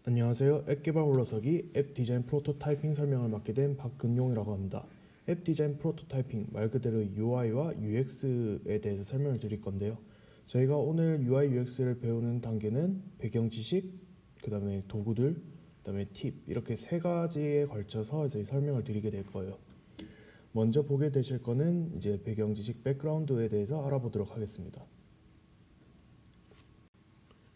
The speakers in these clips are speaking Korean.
안녕하세요. 앱 개발 홀로서기 앱 디자인 프로토타이핑 설명을 맡게 된 박근용이라고 합니다. 앱 디자인 프로토타이핑 말 그대로 UI와 UX에 대해서 설명을 드릴 건데요. 저희가 오늘 UI, UX를 배우는 단계는 배경 지식, 그 다음에 도구들, 그 다음에 팁 이렇게 세 가지에 걸쳐서 저희 설명을 드리게 될 거예요. 먼저 보게 되실 거는 이제 배경 지식 백그라운드에 대해서 알아보도록 하겠습니다.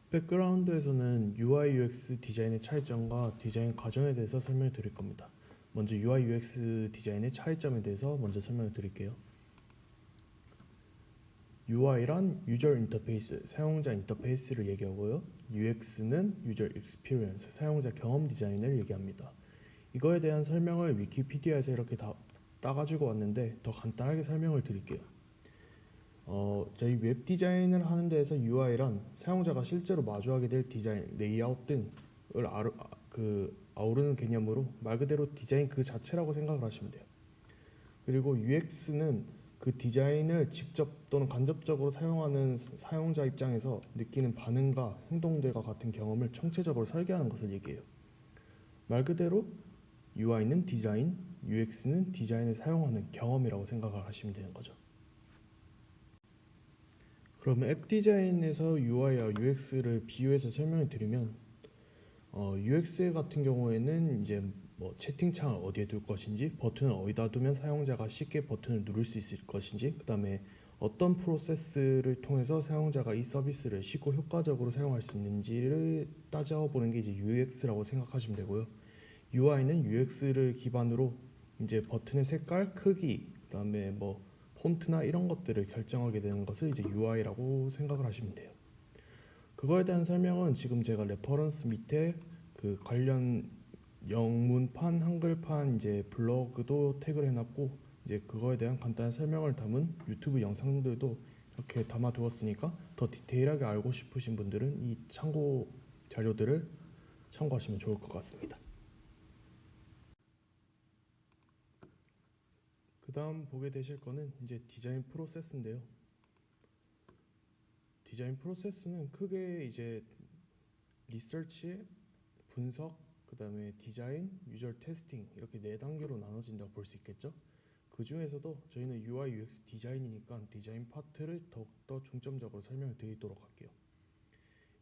백그라운드에서는 UI UX 디자인의 차이점과 디자인 과정에 대해서 설명을 드릴 겁니다. 먼저 UI UX 디자인의 차이점에 대해서 먼저 설명을 드릴게요. UI란 유저 인터페이스, 사용자 인터페이스를 얘기하고요. UX는 유저 익스피리언스, 사용자 경험 디자인을 얘기합니다. 이거에 대한 설명을 위키피디아에서 이렇게 다 따가지고 왔는데 더 간단하게 설명을 드릴게요. 저희 웹 디자인을 하는 데에서 UI란 사용자가 실제로 마주하게 될 디자인, 레이아웃 등을 아우르는 개념으로 말 그대로 디자인 그 자체라고 생각을 하시면 돼요. 그리고 UX는 그 디자인을 직접 또는 간접적으로 사용하는 사용자 입장에서 느끼는 반응과 행동들과 같은 경험을 총체적으로 설계하는 것을 얘기해요. 말 그대로 UI는 디자인, UX는 디자인을 사용하는 경험이라고 생각을 하시면 되는 거죠. 그러면 앱 디자인에서 UI와 UX를 비유해서 설명을 드리면 UX 같은 경우에는 이제 뭐 채팅창을 어디에 둘 것인지, 버튼을 어디다 두면 사용자가 쉽게 버튼을 누를 수 있을 것인지, 그 다음에 어떤 프로세스를 통해서 사용자가 이 서비스를 쉽고 효과적으로 사용할 수 있는지를 따져보는 게 이제 UX라고 생각하시면 되고요. UI는 UX를 기반으로 이제 버튼의 색깔, 크기, 그 다음에 뭐 폰트나 이런 것들을 결정하게 되는 것을 이제 UI라고 생각을 하시면 돼요. 그거에 대한 설명은 지금 제가 레퍼런스 밑에 그 관련 영문판, 한글판 이제 블로그도 태그를 해놨고 이제 그거에 대한 간단한 설명을 담은 유튜브 영상들도 이렇게 담아두었으니까 더 디테일하게 알고 싶으신 분들은 이 참고 자료들을 참고하시면 좋을 것 같습니다. 그 다음 보게 되실 거는 이제 디자인 프로세스인데요. 디자인 프로세스는 크게 이제 리서치, 분석, 그 다음에 디자인, 유저 테스팅 이렇게 네 단계로 나눠진다고 볼 수 있겠죠. 그 중에서도 저희는 UI, UX 디자인이니까 디자인 파트를 더욱더 중점적으로 설명을 드리도록 할게요.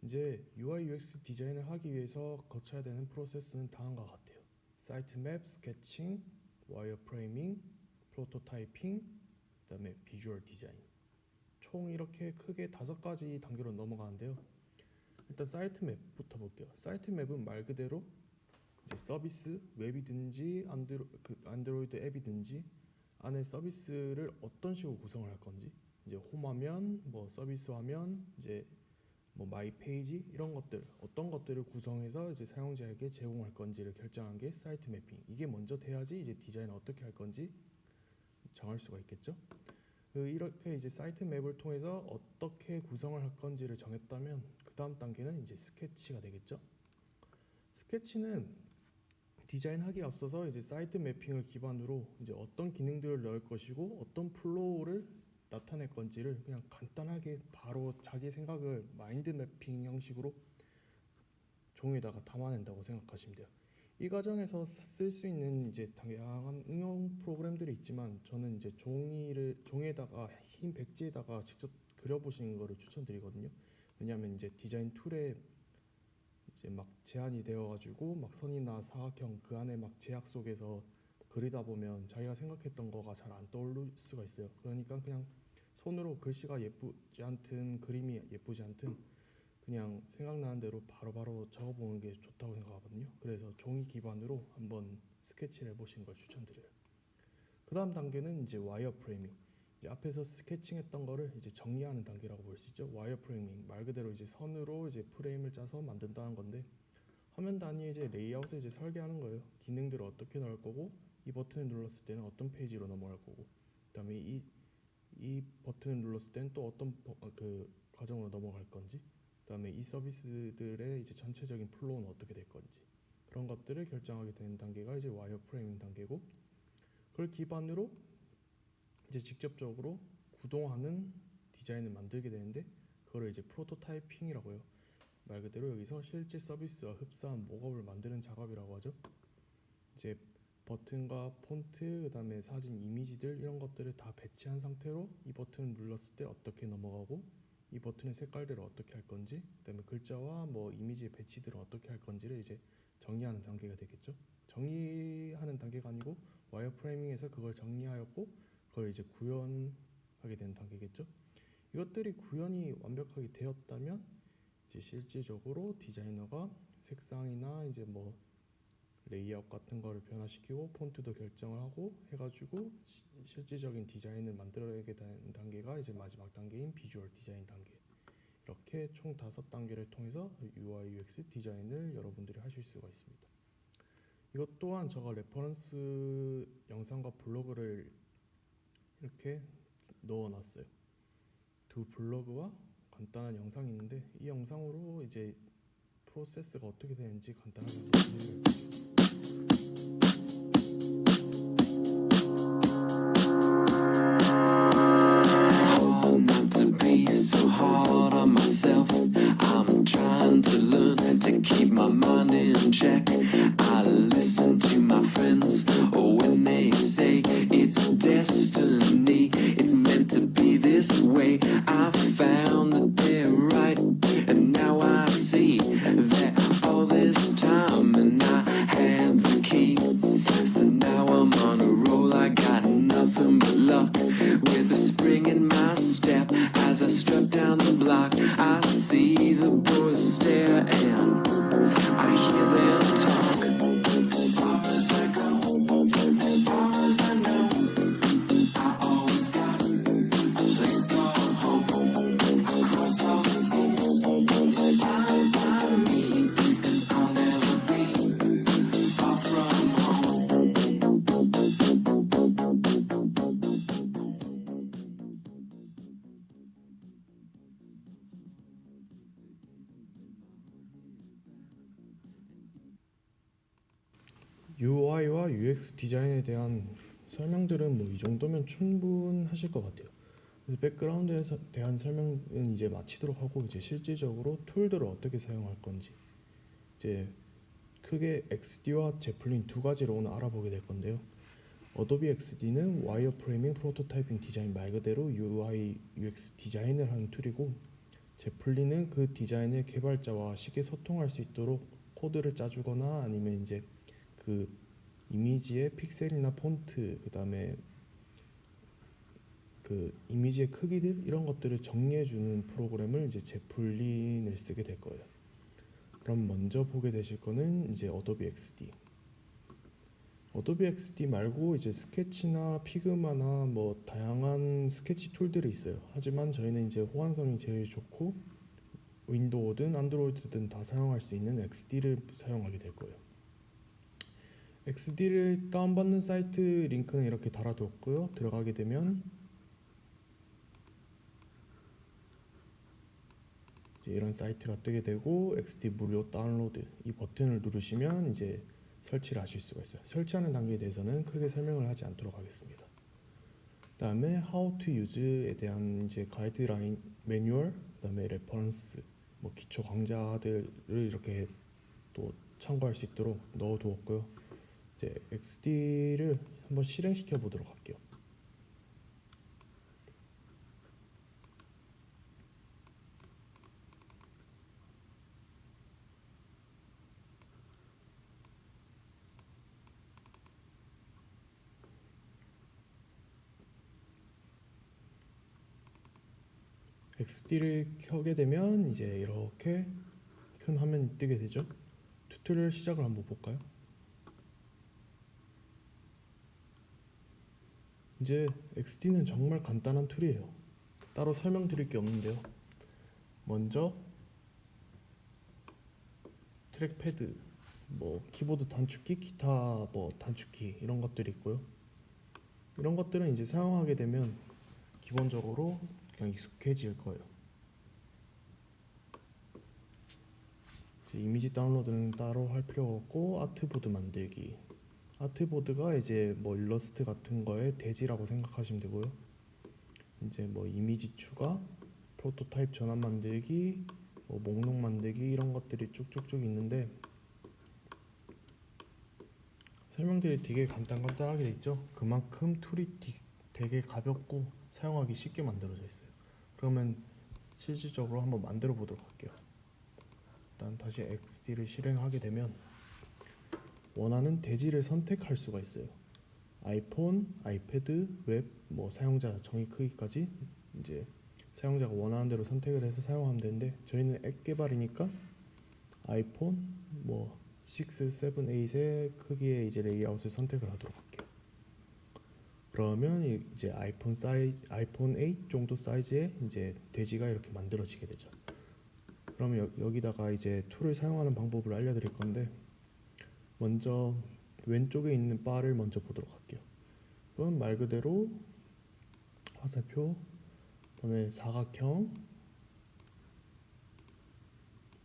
이제 UI, UX 디자인을 하기 위해서 거쳐야 되는 프로세스는 다음과 같아요. 사이트 맵, 스케칭, 와이어프레이밍, 프로토타이핑, 그 다음에 비주얼 디자인. 총 이렇게 크게 5가지 단계로 넘어가는데요. 일단 사이트 맵부터 볼게요. 사이트 맵은 말 그대로 이제 서비스 웹이든지 안드로이드 앱이든지 안에 서비스를 어떤 식으로 구성을 할 건지, 이제 홈 화면, 뭐 서비스 화면, 이제 뭐 마이 페이지 이런 것들 어떤 것들을 구성해서 이제 사용자에게 제공할 건지를 결정한 게 사이트 매핑. 이게 먼저 돼야지 이제 디자인을 어떻게 할 건지 정할 수가 있겠죠. 이렇게 이제 사이트 맵을 통해서 어떻게 구성을 할 건지를 정했다면 그 다음 단계는 이제 스케치가 되겠죠. 스케치는 디자인하기에 앞서서 이제 사이트 매핑을 기반으로 이제 어떤 기능들을 넣을 것이고 어떤 플로우를 나타낼 건지를 그냥 간단하게 바로 자기 생각을 마인드 매핑 형식으로 종이에다가 담아낸다고 생각하시면 돼요. 이 과정에서 쓸 수 있는 이제 다양한 응용 프로그램들이 있지만 저는 이제 종이에다가 흰 백지에다가 직접 그려보시는 거를 추천드리거든요. 왜냐하면 이제 디자인 툴에 이제 막 제한이 되어가지고 막 선이나 사각형 그 안에 막 제약 속에서 그리다 보면 자기가 생각했던 거가 잘 안 떠오를 수가 있어요. 그러니까 그냥 손으로 글씨가 예쁘지 않든 그림이 예쁘지 않든 그냥 생각나는 대로 바로바로 적어보는 게 좋다고 생각하거든요. 그래서 종이 기반으로 한번 스케치를 해보시는 걸 추천드려요. 그 다음 단계는 이제 와이어 프레이밍. 이제 앞에서 스케칭했던 거를 이제 정리하는 단계라고 볼 수 있죠. 와이어 프레이밍 말 그대로 이제 선으로 이제 프레임을 짜서 만든다는 건데 화면 단위에 이제 레이아웃을 이제 설계하는 거예요. 기능들을 어떻게 넣을 거고 이 버튼을 눌렀을 때는 어떤 페이지로 넘어갈 거고 그다음에 이 버튼을 눌렀을 때는 또 어떤 그 과정으로 넘어갈 건지 그다음에 이 서비스들의 이제 전체적인 플로우는 어떻게 될 건지 그런 것들을 결정하게 되는 단계가 이제 와이어 프레이밍 단계고 그걸 기반으로 이제 직접적으로 구동하는 디자인을 만들게 되는데 그거를 이제 프로토타이핑이라고 해요. 말 그대로 여기서 실제 서비스와 흡사한 목업을 만드는 작업이라고 하죠. 이제 버튼과 폰트, 그다음에 사진, 이미지들 이런 것들을 다 배치한 상태로 이 버튼을 눌렀을 때 어떻게 넘어가고 이 버튼의 색깔들을 어떻게 할 건지, 그다음에 글자와 뭐 이미지의 배치들을 어떻게 할 건지를 이제 정리하는 단계가 되겠죠. 정리하는 단계가 아니고 와이어프레이밍에서 그걸 정리하였고 그걸 이제 구현하게 되는 단계겠죠. 이것들이 구현이 완벽하게 되었다면 이제 실질적으로 디자이너가 색상이나 이제 뭐 레이아웃 같은 거를 변화시키고 폰트도 결정을 하고 해가지고 실질적인 디자인을 만들어내게 되는 단계가 이제 마지막 단계인 비주얼 디자인 단계. 이렇게 총 5단계를 통해서 UI UX 디자인을 여러분들이 하실 수가 있습니다. 이것 또한 제가 레퍼런스 영상과 블로그를 이렇게 넣어놨어요. 두 블로그와 간단한 영상이 있는데 이 영상으로 이제 프로세스가 어떻게 되는지 간단하게 한번 설명해볼게요. Not to be so hard on myself. I'm trying to learn to keep my mind in check. I listen to my friends when they say it's destiny. It's meant to be this way. I found that they're right, and now I see that all this time and I had the key. So now I'm on a roll. I got nothing but luck with a spring in my step. As I strut down the block, I see the boys stare and I hear them talk. As far as I go, as far as I know, I always got a place called home. Across all the seas, it's fine by me, 'cause I'll never be far from home. UI와 UX 디자인에 대한 설명들은 뭐 이 정도면 충분하실 것 같아요. 그래서 백그라운드에 대한 설명은 이제 마치도록 하고 이제 실질적으로 툴들을 어떻게 사용할 건지 이제 크게 XD와 제플린 두 가지로 오늘 알아보게 될 건데요. 어도비 XD는 와이어프레이밍 프로토타이핑 디자인 말 그대로 UI UX 디자인을 하는 툴이고 제플린은 그 디자인을 개발자와 쉽게 소통할 수 있도록 코드를 짜주거나 아니면 이제 그 이미지의 픽셀이나 폰트 그다음에 그 이미지의 크기들 이런 것들을 정리해주는 프로그램을 이제 제플린을 쓰게 될 거예요. 그럼 먼저 보게 되실 거는 이제 어도비 XD. 어도비 XD 말고 이제 스케치나 피그마나 뭐 다양한 스케치 툴들이 있어요. 하지만 저희는 이제 호환성이 제일 좋고 윈도우든 안드로이드든 다 사용할 수 있는 XD를 사용하게 될 거예요. XD를 다운받는 사이트 링크는 이렇게 달아뒀고요. 들어가게 되면 이런 사이트가 뜨게 되고 XD 무료 다운로드 이 버튼을 누르시면 이제 설치를 하실 수가 있어요. 설치하는 단계에 대해서는 크게 설명을 하지 않도록 하겠습니다. 그다음에 How to Use에 대한 이제 가이드라인 매뉴얼, 그다음에 레퍼런스, 뭐 기초 강좌들을 이렇게 또 참고할 수 있도록 넣어두었고요. 이제 XD를 한번 실행시켜 보도록 할게요. XD를 켜게 되면 이제 이렇게 큰 화면이 뜨게 되죠. 튜토리얼 시작을 한번 볼까요? 이제 XD는 정말 간단한 툴이에요. 따로 설명드릴 게 없는데요. 먼저 트랙패드, 뭐 키보드 단축키, 기타 뭐 단축키 이런 것들이 있고요. 이런 것들은 이제 사용하게 되면 기본적으로 그냥 익숙해질 거예요. 이미지 다운로드는 따로 할 필요가 없고 아트보드 만들기. 아트보드가 이제 뭐 일러스트 같은 거의 대지라고 생각하시면 되고요. 이제 뭐 이미지 추가, 프로토타입 전환 만들기, 뭐 목록 만들기 이런 것들이 쭉쭉쭉 있는데 설명들이 되게 간단하게 돼 있죠. 그만큼 툴이 되게 가볍고 사용하기 쉽게 만들어져 있어요. 그러면 실질적으로 한번 만들어 보도록 할게요. 일단 다시 XD를 실행하게 되면 원하는 대지를 선택할 수가 있어요. 아이폰, 아이패드, 웹, 뭐 사용자 정의 크기까지 이제 사용자가 원하는 대로 선택을 해서 사용하면 되는데 저희는 앱 개발이니까 아이폰 뭐 6, 7, 8의 크기의 이제 레이아웃을 선택을 하도록 할게요. 그러면 이제 아이폰 8 정도 사이즈의 이제 대지가 이렇게 만들어지게 되죠. 그러면 여기다가 이제 툴을 사용하는 방법을 알려드릴 건데 먼저 왼쪽에 있는 바를 먼저 보도록 할게요. 그건 말 그대로 화살표, 그다음에 사각형,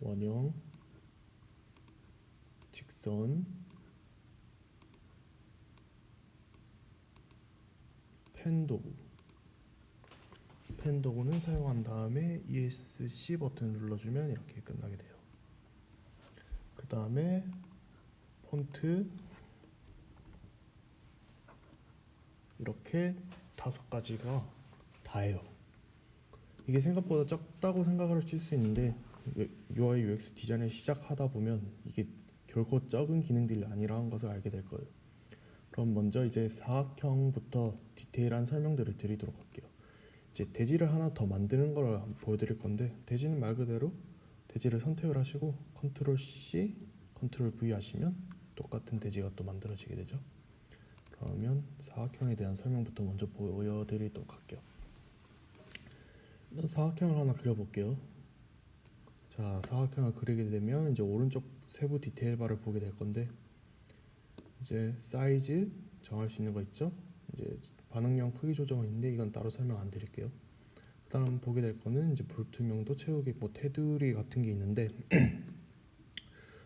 원형, 직선, 펜 도구는 사용한 다음에 ESC 버튼을 눌러주면 이렇게 끝나게 돼요. 그 다음에 폰트 이렇게 5가지가 다예요. 이게 생각보다 적다고 생각을 하실 수 있는데 UI UX 디자인을 시작하다 보면 이게 결코 적은 기능들이 아니라는 것을 알게 될 거예요. 그럼 먼저 이제 사각형부터 디테일한 설명들을 드리도록 할게요. 이제 대지를 하나 더 만드는 걸 보여드릴 건데 대지는 말 그대로 대지를 선택을 하시고 컨트롤 C, 컨트롤 V 하시면 똑같은 대지가 또 만들어지게 되죠. 그러면 사각형에 대한 설명부터 먼저 보여드리도록 할게요. 일단 사각형을 하나 그려볼게요. 자, 사각형을 그리게 되면 이제 오른쪽 세부 디테일 바를 보게 될 건데 이제 사이즈 정할 수 있는 거 있죠? 이제 반응형 크기 조정은 있는데 이건 따로 설명 안 드릴게요. 그다음 보게 될 거는 이제 불투명도 채우기, 뭐 테두리 같은 게 있는데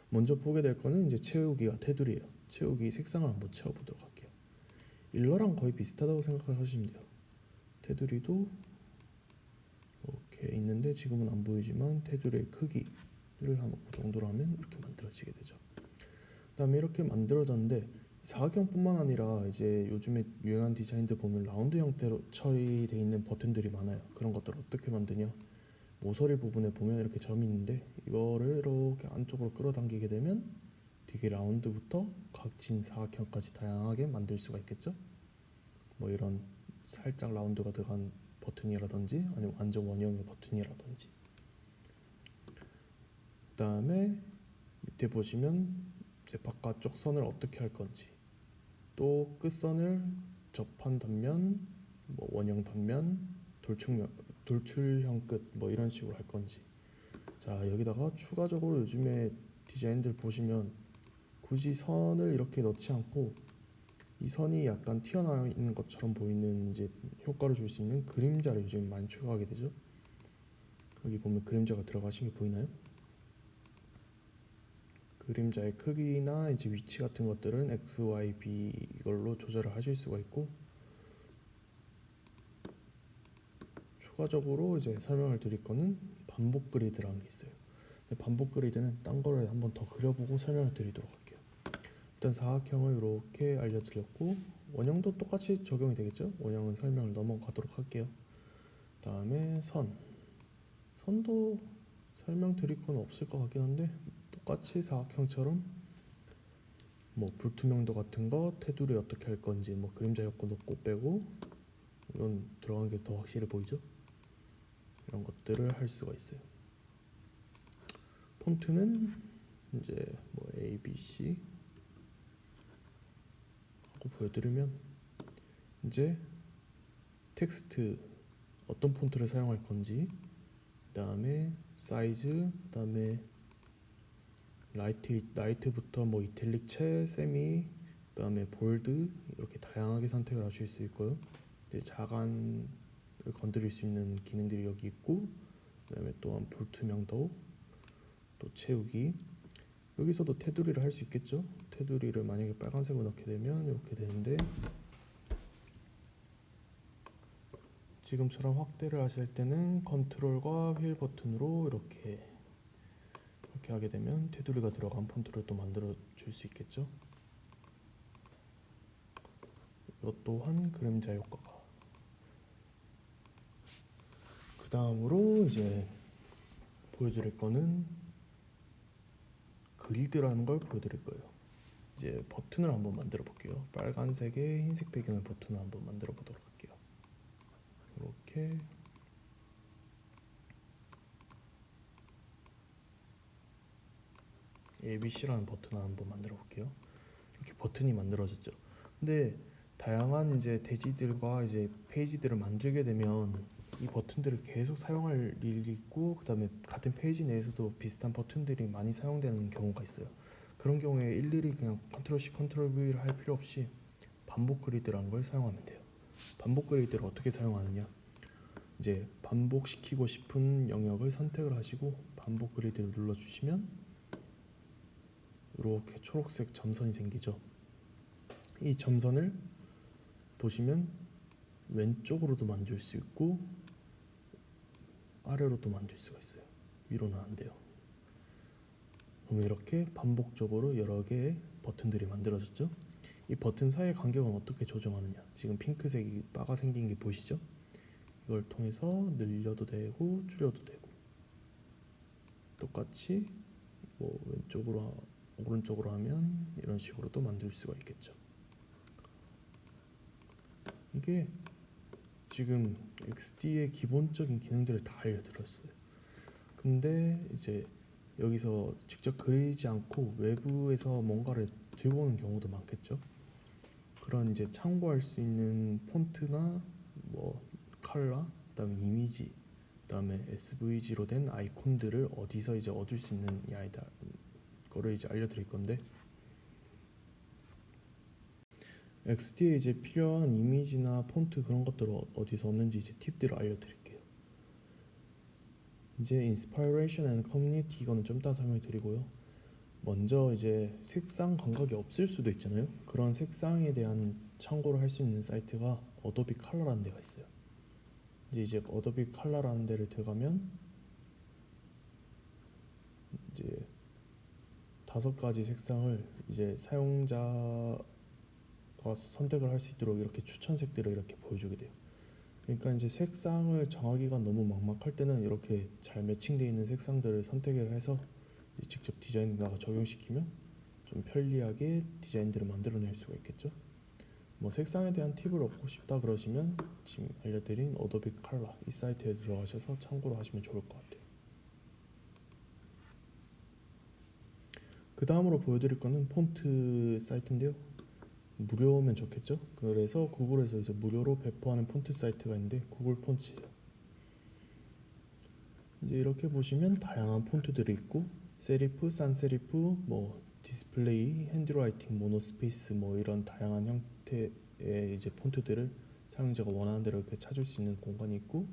먼저 보게 될 거는 이제 채우기가 테두리예요. 채우기 색상을 한번 채워보도록 할게요. 일러랑 거의 비슷하다고 생각하시면 돼요. 테두리도 이렇게 있는데 지금은 안 보이지만 테두리의 크기를 한 5 정도로 하면 이렇게 만들어지게 되죠. 그다음에 이렇게 만들어졌는데 사각형뿐만 아니라 이제 요즘에 유행한 디자인들 보면 라운드 형태로 처리되어 있는 버튼들이 많아요. 그런 것들을 어떻게 만드냐? 모서리 부분에 보면 이렇게 점이 있는데 이거를 이렇게 안쪽으로 끌어당기게 되면 되게 라운드부터 각진 사각형까지 다양하게 만들 수가 있겠죠? 뭐 이런 살짝 라운드가 들어간 버튼이라든지 아니면 완전 원형의 버튼이라든지. 그다음에 밑에 보시면 이제 바깥쪽 선을 어떻게 할 건지, 또 끝선을 접한 단면, 뭐 원형 단면, 돌출형 끝 뭐 이런 식으로 할 건지. 자, 여기다가 추가적으로 요즘에 디자인들 보시면 굳이 선을 이렇게 넣지 않고 이 선이 약간 튀어나와 있는 것처럼 보이는 이제 효과를 줄 수 있는 그림자를 요즘 많이 추가하게 되죠. 여기 보면 그림자가 들어가신 게 보이나요? 그림자의 크기나 이제 위치 같은 것들은 X, Y, B 이걸로 조절을 하실 수가 있고, 추가적으로 이제 설명을 드릴 거는 반복 그리드라는 게 있어요. 반복 그리드는 딴 거를 한번 더 그려보고 설명을 드리도록 할게요. 일단 사각형을 이렇게 알려드렸고 원형도 똑같이 적용이 되겠죠. 원형은 설명을 넘어가도록 할게요. 다음에 선도 설명 드릴 건 없을 것 같긴 한데 똑같이 사각형처럼 뭐 불투명도 같은 거, 테두리 어떻게 할 건지, 뭐 그림자 효과 넣고 빼고 이건 들어간 게 더 확실히 보이죠. 이런 것들을 할 수가 있어요. 폰트는 이제 뭐 A, B, C 하고 보여드리면 이제 텍스트 어떤 폰트를 사용할 건지, 그 다음에 사이즈, 그 다음에 라이트부터 뭐 이탈릭체, 세미, 그 다음에 볼드 이렇게 다양하게 선택을 하실 수 있고요. 이제 자간을 건드릴 수 있는 기능들이 여기 있고, 그 다음에 또한 불투명도, 또 채우기. 여기서도 테두리를 할 수 있겠죠. 테두리를 만약에 빨간색으로 넣게 되면 이렇게 되는데 지금처럼 확대를 하실 때는 컨트롤과 휠 버튼으로 이렇게 이렇게 하게 되면 테두리가 들어간 폰트를 또 만들어 줄 수 있겠죠. 이것 또한 그림자 효과가. 그 다음으로 이제 보여드릴 거는 그리드라는 걸 보여드릴 거예요. 이제 버튼을 한번 만들어 볼게요. 빨간색에 흰색 배경의 버튼을 한번 만들어 보도록 할게요. 이렇게 ABC라는 버튼을 한번 만들어 볼게요. 이렇게 버튼이 만들어졌죠. 근데 다양한 이제 대지들과 이제 페이지들을 만들게 되면 이 버튼들을 계속 사용할 일이 있고, 그 다음에 같은 페이지 내에서도 비슷한 버튼들이 많이 사용되는 경우가 있어요. 그런 경우에 일일이 그냥 컨트롤 C, 컨트롤 V를 할 필요 없이 반복 그리드라는 걸 사용하면 돼요. 반복 그리드를 어떻게 사용하느냐? 이제 반복시키고 싶은 영역을 선택을 하시고 반복 그리드를 눌러주시면 이렇게 초록색 점선이 생기죠. 이 점선을 보시면 왼쪽으로도 만들 수 있고 아래로도 만들 수가 있어요. 위로는 안 돼요. 그럼 이렇게 반복적으로 여러 개의 버튼들이 만들어졌죠. 이 버튼 사이의 간격은 어떻게 조정하느냐? 지금 핑크색이 바가 생긴 게 보이시죠? 이걸 통해서 늘려도 되고 줄여도 되고, 똑같이 뭐 왼쪽으로 오른쪽으로 하면 이런 식으로도 만들 수가 있겠죠. 이게 지금 XD의 기본적인 기능들을 다 알려드렸어요. 근데 이제 여기서 직접 그리지 않고 외부에서 뭔가를 들고 오는 경우도 많겠죠. 그런 이제 참고할 수 있는 폰트나 뭐 컬러, 그다음에 이미지, 그다음에 SVG로 된 아이콘들을 어디서 이제 얻을 수 있느냐에 대한 거를 이제 알려드릴 건데, XD에 이제 필요한 이미지나 폰트 그런 것들을 어디서 얻는지 이제 팁들을 알려드릴게요. 이제 Inspiration and Community 이거는 좀 이따 설명해 드리고요. 먼저 이제 색상 감각이 없을 수도 있잖아요. 그런 색상에 대한 참고를 할 수 있는 사이트가 어도비 컬러라는 데가 있어요. 이제 어도비 컬러라는 데를 들어가면 이제 5가지 색상을 이제 사용자가 선택을 할 수 있도록 이렇게 추천색들을 이렇게 보여주게 돼요. 그러니까 이제 색상을 정하기가 너무 막막할 때는 이렇게 잘 매칭되어 있는 색상들을 선택을 해서 직접 디자인에다가 적용시키면 좀 편리하게 디자인들을 만들어낼 수가 있겠죠. 뭐 색상에 대한 팁을 얻고 싶다 그러시면 지금 알려드린 어도비 컬러 이 사이트에 들어가셔서 참고로 하시면 좋을 것 같아요. 그 다음으로 보여드릴 거는 폰트 사이트인데요. 무료면 좋겠죠. 그래서 구글에서 이제 무료로 배포하는 폰트 사이트가 있는데 구글 폰트예요. 이제 이렇게 보시면 다양한 폰트들이 있고 세리프, 산세리프, 뭐 디스플레이, 핸드라이팅, 모노스페이스 뭐 이런 다양한 형태의 이제 폰트들을 사용자가 원하는 대로 이렇게 찾을 수 있는 공간이 있고,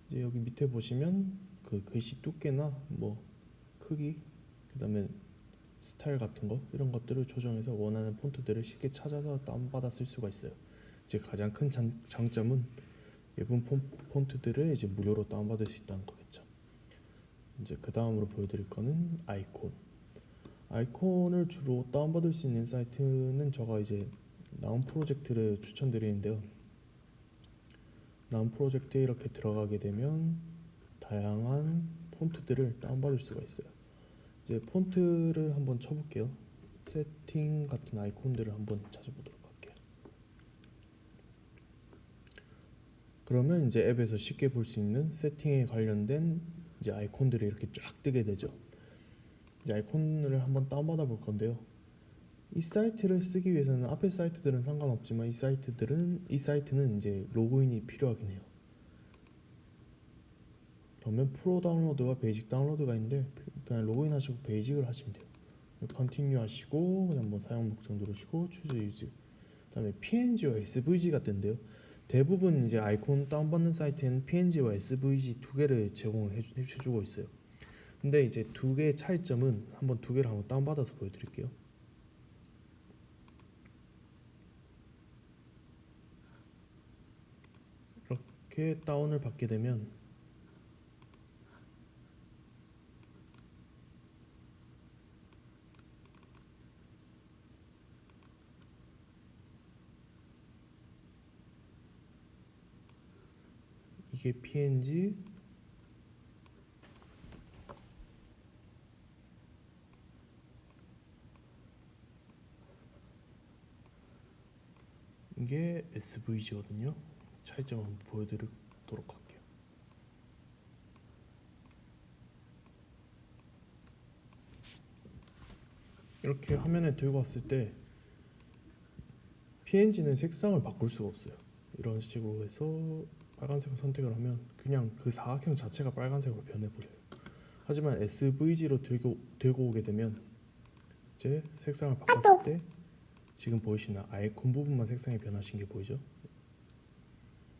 이제 여기 밑에 보시면 그 글씨 두께나 뭐 크기, 그다음에 스타일 같은 거 이런 것들을 조정해서 원하는 폰트들을 쉽게 찾아서 다운받아 쓸 수가 있어요. 이제 가장 큰 장점은 예쁜 폰트들을 이제 무료로 다운받을 수 있다는 거겠죠. 이제 그 다음으로 보여드릴 거는 아이콘. 아이콘을 주로 다운받을 수 있는 사이트는 제가 이제 나온 프로젝트를 추천드리는데요. 나온 프로젝트에 이렇게 들어가게 되면 다양한 폰트들을 다운받을 수가 있어요. 이제 폰트를 한번 쳐볼게요. 세팅 같은 아이콘들을 한번 찾아보도록 할게요. 그러면 이제 앱에서 쉽게 볼 수 있는 세팅에 관련된 이제 아이콘들이 이렇게 쫙 뜨게 되죠. 이제 아이콘을 한번 다운받아 볼 건데요. 이 사이트를 쓰기 위해서는 앞에 사이트들은 상관없지만 이 사이트는 이제 로그인이 필요하긴 해요. 그러면 프로 다운로드와 베이직 다운로드가 있는데 그냥 로그인 하시고 베이직을 하시면 돼요. 컨티뉴 하시고 그냥 뭐 사용 목적 누르시고 추즈 유즈, 그다음에 PNG와 SVG가 뜬대요. 대부분 이제 아이콘 다운받는 사이트에는 PNG와 SVG 두 개를 제공을 해주고 있어요. 근데 이제 두 개의 차이점은 한번 두 개를 한번 다운받아서 보여드릴게요. 이렇게 다운을 받게 되면 이게 PNG, 이게 SVG거든요. 차이점 한번 보여드리도록 할게요. 이렇게 화면에 들고 왔을 때 PNG는 색상을 바꿀 수가 없어요. 이런 식으로 해서 빨간색을 선택을 하면 그냥 그 사각형 자체가 빨간색으로 변해버려요. 하지만 SVG로 들고 오게 되면 이제 색상을 바꿨을 때 지금 보이시나 아이콘 부분만 색상이 변하신 게 보이죠?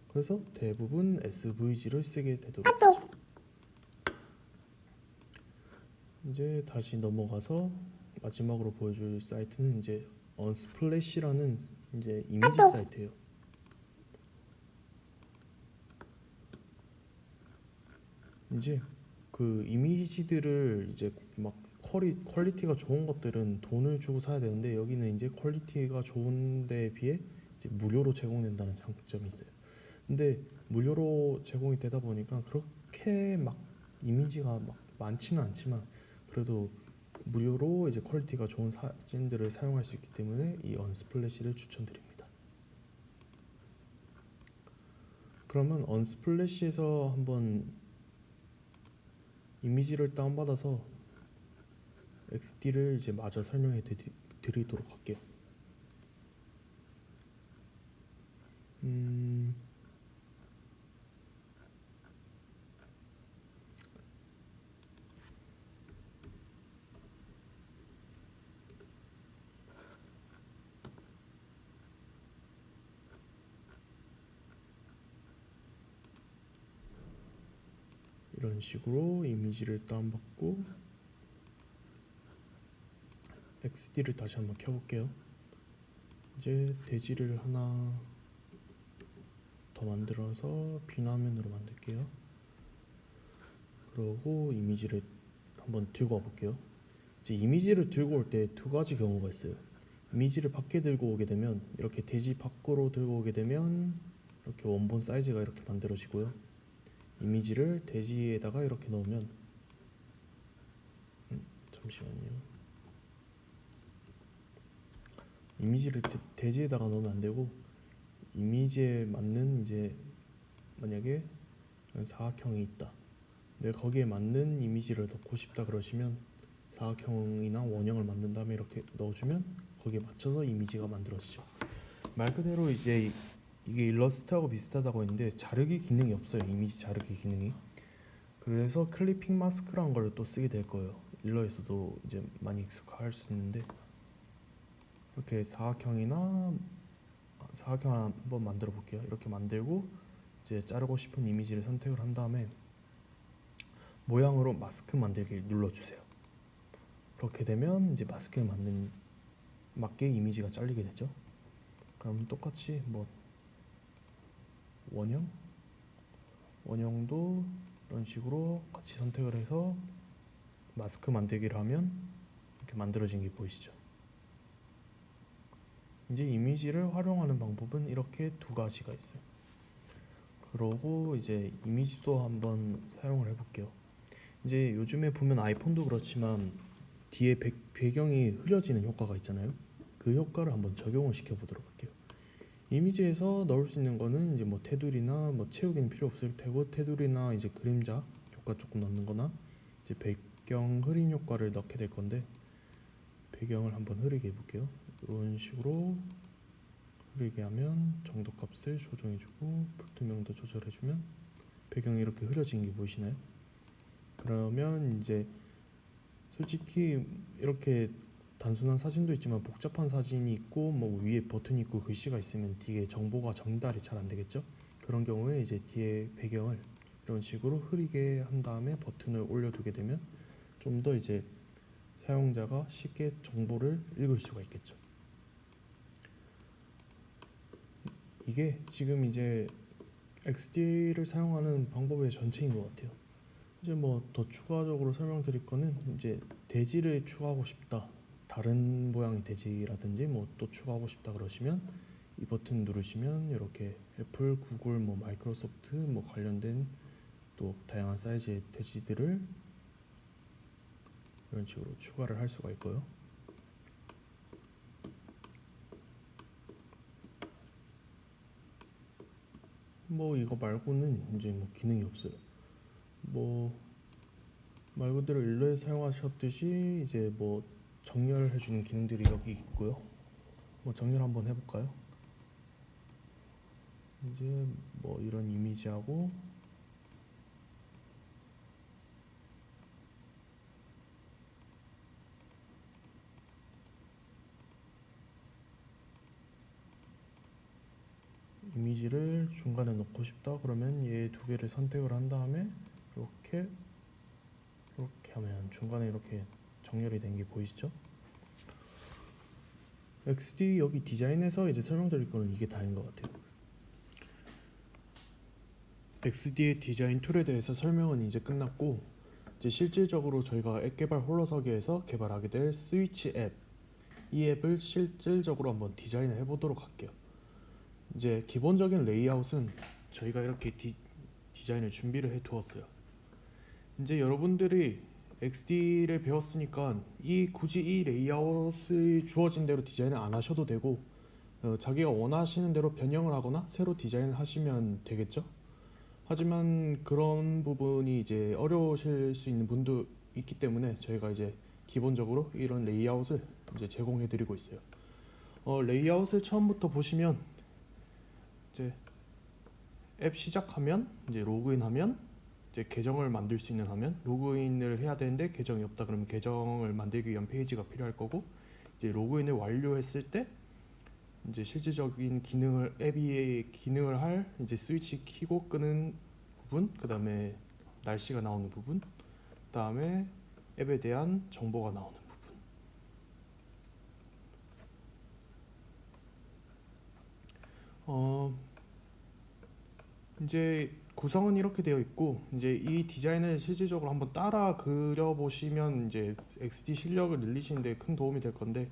그래서 대부분 SVG를 쓰게 되도록 하죠. 이제 다시 넘어가서 마지막으로 보여줄 사이트는 이제 언스플래시라는 이제 이미지 사이트예요. 이제 그 이미지들을 이제 막 퀄리티가 좋은 것들은 돈을 주고 사야 되는데 여기는 이제 퀄리티가 좋은 데에 비해 이제 무료로 제공된다는 장점이 있어요. 근데 무료로 제공이 되다 보니까 그렇게 막 이미지가 막 많지는 않지만 그래도 무료로 이제 퀄리티가 좋은 사진들을 사용할 수 있기 때문에 이 언스플래시를 추천드립니다. 그러면 언스플래시에서 한번 이미지를 다운받아서 XD를 이제 마저 설명해 드리도록 할게요. 이런 식으로 이미지를 다운받고 XD를 다시 한번 켜볼게요. 이제 대지를 하나 더 만들어서 비화면으로 만들게요. 그러고 이미지를 한번 들고 와볼게요. 이제 이미지를 들고 올 때 두 가지 경우가 있어요. 이미지를 밖에 들고 오게 되면 이렇게 대지 밖으로 들고 오게 되면 이렇게 원본 사이즈가 이렇게 만들어지고요. 이미지를 대지에다가 이렇게 넣으면 잠시만요. 이미지를 대지에다가 넣으면 안 되고 이미지에 맞는 이제 만약에 사각형이 있다. 내가 거기에 맞는 이미지를 넣고 싶다 그러시면 사각형이나 원형을 만든 다음에 이렇게 넣어주면 거기에 맞춰서 이미지가 만들어지죠. 말 그대로 이제 이게 일러스트하고 비슷하다고 했는데 자르기 기능이 없어요. 이미지 자르기 기능이. 그래서 클리핑 마스크라는 걸 또 쓰게 될 거예요. 일러에서도 이제 많이 익숙할 수 있는데 이렇게 사각형 하나 한번 만들어 볼게요. 이렇게 만들고 이제 자르고 싶은 이미지를 선택을 한 다음에 모양으로 마스크 만들기 눌러주세요. 그렇게 되면 이제 마스크에 맞게 이미지가 잘리게 되죠. 그럼 똑같이 뭐 원형도 이런 식으로 같이 선택을 해서 마스크 만들기를 하면 이렇게 만들어진 게 보이시죠? 이제 이미지를 활용하는 방법은 이렇게 두 가지가 있어요. 그러고 이제 이미지도 한번 사용을 해볼게요. 이제 요즘에 보면 아이폰도 그렇지만 뒤에 배경이 흐려지는 효과가 있잖아요. 그 효과를 한번 적용을 시켜보도록 할게요. 이미지에서 넣을 수 있는 거는 이제 뭐 테두리나 뭐 채우기는 필요 없을 테고 테두리나 이제 그림자 효과 조금 넣는 거나 이제 배경 흐림 효과를 넣게 될 건데 배경을 한번 흐리게 해볼게요. 이런 식으로 흐리게 하면 정도 값을 조정해주고 불투명도 조절해주면 배경이 이렇게 흐려진 게 보이시나요? 그러면 이제 솔직히 이렇게 단순한 사진도 있지만 복잡한 사진이 있고 뭐 위에 버튼이 있고 글씨가 있으면 뒤에 정보가 전달이 잘 안 되겠죠? 그런 경우에 이제 뒤에 배경을 이런 식으로 흐리게 한 다음에 버튼을 올려두게 되면 좀 더 이제 사용자가 쉽게 정보를 읽을 수가 있겠죠. 이게 지금 이제 XD를 사용하는 방법의 전체인 것 같아요. 이제 뭐 더 추가적으로 설명드릴 거는 이제 대지를 추가하고 싶다. 다른 모양의 대지라든지 뭐 또 추가하고 싶다 그러시면 이 버튼 누르시면 이렇게 애플, 구글, 뭐 마이크로소프트 뭐 관련된 또 다양한 사이즈의 대지들을 이런 식으로 추가를 할 수가 있고요. 뭐 이거 말고는 이제 뭐 기능이 없어요. 뭐 말 그대로 일러에 사용하셨듯이 이제 뭐 정렬해 주는 기능들이 여기 있고요. 뭐 정렬 한번 해볼까요? 이제 뭐 이런 이미지하고 이미지를 중간에 넣고 싶다 그러면 얘 두 개를 선택을 한 다음에 이렇게 하면 중간에 이렇게 정렬이 된 게 보이시죠? XD 여기 디자인에서 이제 설명드릴 거는 이게 다인 것 같아요. XD의 디자인 툴에 대해서 설명은 이제 끝났고, 이제 실질적으로 저희가 앱 개발 홀로서기에서 개발하게 될 스위치 앱, 이 앱을 실질적으로 한번 디자인을 해보도록 할게요. 이제 기본적인 레이아웃은 저희가 이렇게 디자인을 준비를 해 두었어요. 이제 여러분들이 XD를 배웠으니까 굳이 이 레이아웃이 주어진 대로 디자인을 안 하셔도 되고, 자기가 원하시는 대로 변형을 하거나 새로 디자인을 하시면 되겠죠. 하지만 그런 부분이 이제 어려우실 수 있는 분도 있기 때문에 저희가 이제 기본적으로 이런 레이아웃을 이제 제공해 드리고 있어요. 레이아웃을 처음부터 보시면 이제 앱 시작하면 이제 로그인하면 이제 계정을 만들 수 있는 화면, 로그인을 해야 되는데 계정이 없다 그러면 계정을 만들기 위한 페이지가 필요할 거고, 이제 로그인을 완료했을 때 이제 실질적인 기능을 앱이 기능을 할 이제 스위치 키고 끄는 부분, 그 다음에 날씨가 나오는 부분, 그 다음에 앱에 대한 정보가 나오는 부분. 이제 구성은 이렇게 되어 있고, 이제 이 디자인을 실질적으로 한번 따라 그려 보시면 이제 XD 실력을 늘리시는데 큰 도움이 될 건데,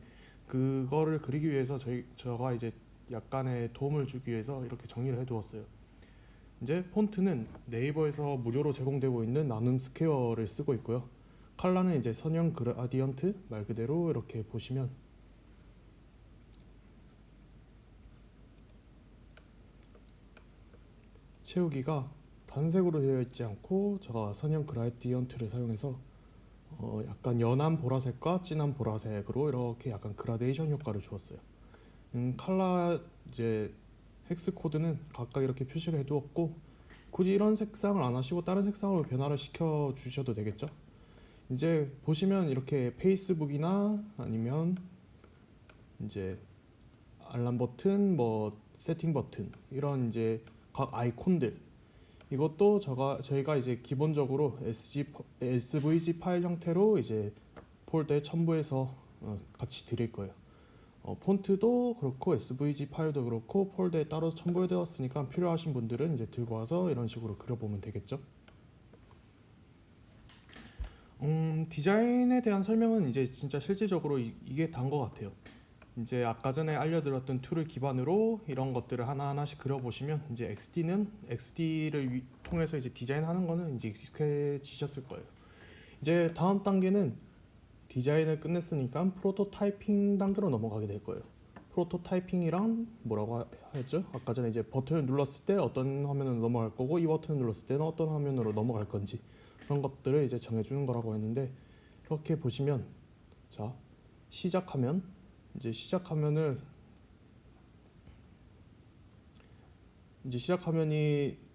그거를 그리기 위해서 제가 이제 약간의 도움을 주기 위해서 이렇게 정리를 해 두었어요. 이제 폰트는 네이버에서 무료로 제공되고 있는 나눔 스퀘어를 쓰고 있고요. 컬러는 이제 선형 그라디언트, 말 그대로 이렇게 보시면 채우기가 단색으로 되어 있지 않고 제가 선형 그라디언트를 사용해서 약간 연한 보라색과 진한 보라색으로 이렇게 약간 그라데이션 효과를 주었어요. 컬러 이제 헥스 코드는 각각 이렇게 표시를 해두었고, 굳이 이런 색상을 안 하시고 다른 색상으로 변화를 시켜 주셔도 되겠죠. 이제 보시면 이렇게 페이스북이나 아니면 이제 알람 버튼, 뭐 세팅 버튼, 이런 이제 각 아이콘들, 이것도 저희가 이제 기본적으로 SVG 파일 형태로 이제 폴더에 첨부해서 같이 드릴 거예요. 폰트도 그렇고 SVG 파일도 그렇고 폴더에 따로 첨부해 두었으니까 필요하신 분들은 이제 들고 와서 이런 식으로 그려보면 되겠죠. 디자인에 대한 설명은 이제 진짜 실질적으로 이게 다인 것 같아요. 이제 아까 전에 알려드렸던 툴을 기반으로 이런 것들을 하나하나씩 그려보시면 이제 XD를 통해서 이제 디자인하는 거는 이제 익숙해지셨을 거예요. 이제 다음 단계는 디자인을 끝냈으니까 프로토타이핑 단계로 넘어가게 될 거예요. 프로토타이핑이란 뭐라고 했죠? 아까 전에 이제 버튼을 눌렀을 때 어떤 화면으로 넘어갈 거고, 이 버튼을 눌렀을 때는 어떤 화면으로 넘어갈 건지, 그런 것들을 이제 정해주는 거라고 했는데, 이렇게 보시면 자 시작하면 이제 시작화면이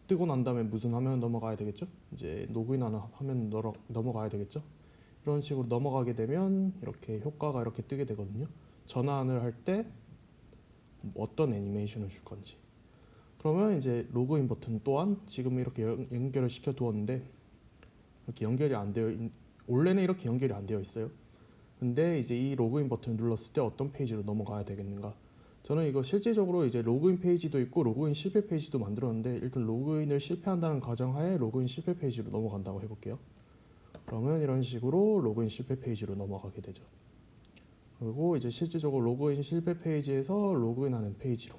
뜨고 난 다음에 무슨 화면 넘어가야 되겠죠? 이제 로그인하는 화면 넘어가야 되겠죠? 이런 식으로 넘어가게 되면 이렇게 효과가 이렇게 뜨게 되거든요. 전환을 할 때 어떤 애니메이션을 줄 건지. 그러면 이제 로그인 버튼 또한 지금 이렇게 연결을 시켜 두었는데, 이렇게 연결이 안 되어 원래는 이렇게 연결이 안 되어 있어요. 근데 이제 이 로그인 버튼을 눌렀을 때 어떤 페이지로 넘어가야 되겠는가? 저는 이거 실질적으로 이제 로그인 페이지도 있고 로그인 실패 페이지도 만들었는데, 일단 로그인을 실패한다는 가정하에 로그인 실패 페이지로 넘어간다고 해볼게요. 그러면 이런 식으로 로그인 실패 페이지로 넘어가게 되죠. 그리고 이제 실질적으로 로그인 실패 페이지에서 로그인하는 페이지로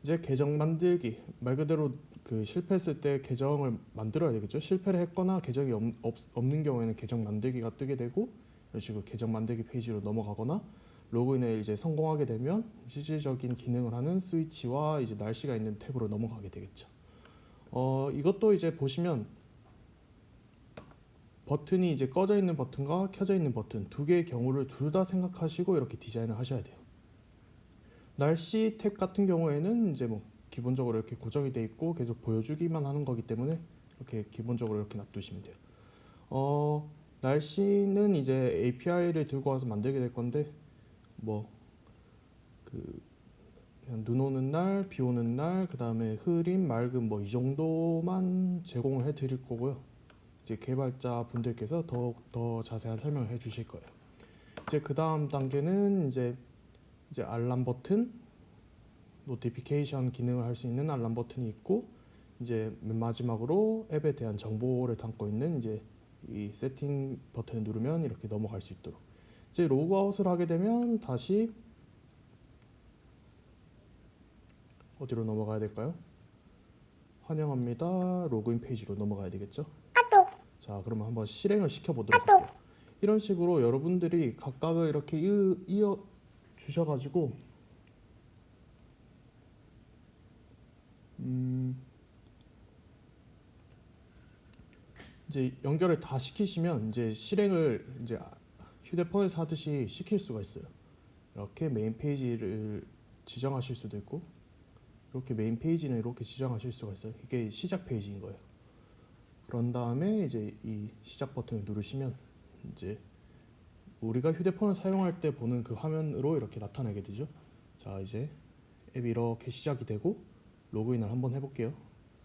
이제 계정 만들기, 말 그대로 그 실패했을 때 계정을 만들어야 되겠죠. 실패를 했거나 계정이 없는 경우에는 계정 만들기가 뜨게 되고, 이런 식으로 계정 만들기 페이지로 넘어가거나, 로그인에 이제 성공하게 되면 실질적인 기능을 하는 스위치와 이제 날씨가 있는 탭으로 넘어가게 되겠죠. 이것도 이제 보시면 버튼이 이제 꺼져 있는 버튼과 켜져 있는 버튼 두 개의 경우를 둘 다 생각하시고 이렇게 디자인을 하셔야 돼요. 날씨 탭 같은 경우에는 이제 뭐 기본적으로 이렇게 고정이 돼 있고 계속 보여주기만 하는 거기 때문에 이렇게 기본적으로 이렇게 놔두시면 돼요. 날씨는 이제 API를 들고 와서 만들게 될 건데 뭐 그냥 눈 오는 날, 비 오는 날, 그 다음에 흐림, 맑음 뭐 이 정도만 제공을 해드릴 거고요. 이제 개발자 분들께서 더 자세한 설명을 해주실 거예요. 이제 그 다음 단계는 이제 알람 버튼, 노티피케이션 기능을 할 수 있는 알람 버튼이 있고, 이제 맨 마지막으로 앱에 대한 정보를 담고 있는 이제 이 세팅 버튼을 누르면 이렇게 넘어갈 수 있도록. 이제 로그아웃을 하게 되면 다시 어디로 넘어가야 될까요? 환영합니다. 로그인 페이지로 넘어가야 되겠죠? 자, 그러면 한번 실행을 시켜보도록 할게요. 이런 식으로 여러분들이 각각을 이렇게 이어 주셔가지고 이제 연결을 다 시키시면 이제 실행을 이제 휴대폰에서 하듯이 시킬 수가 있어요. 이렇게 메인 페이지를 지정하실 수도 있고, 이렇게 메인 페이지는 이렇게 지정하실 수가 있어요. 이게 시작 페이지인 거예요. 그런 다음에 이제 이 시작 버튼을 누르시면 이제 우리가 휴대폰을 사용할 때 보는 그 화면으로 이렇게 나타나게 되죠. 자, 이제 앱이 이렇게 시작이 되고 로그인을 한번 해볼게요.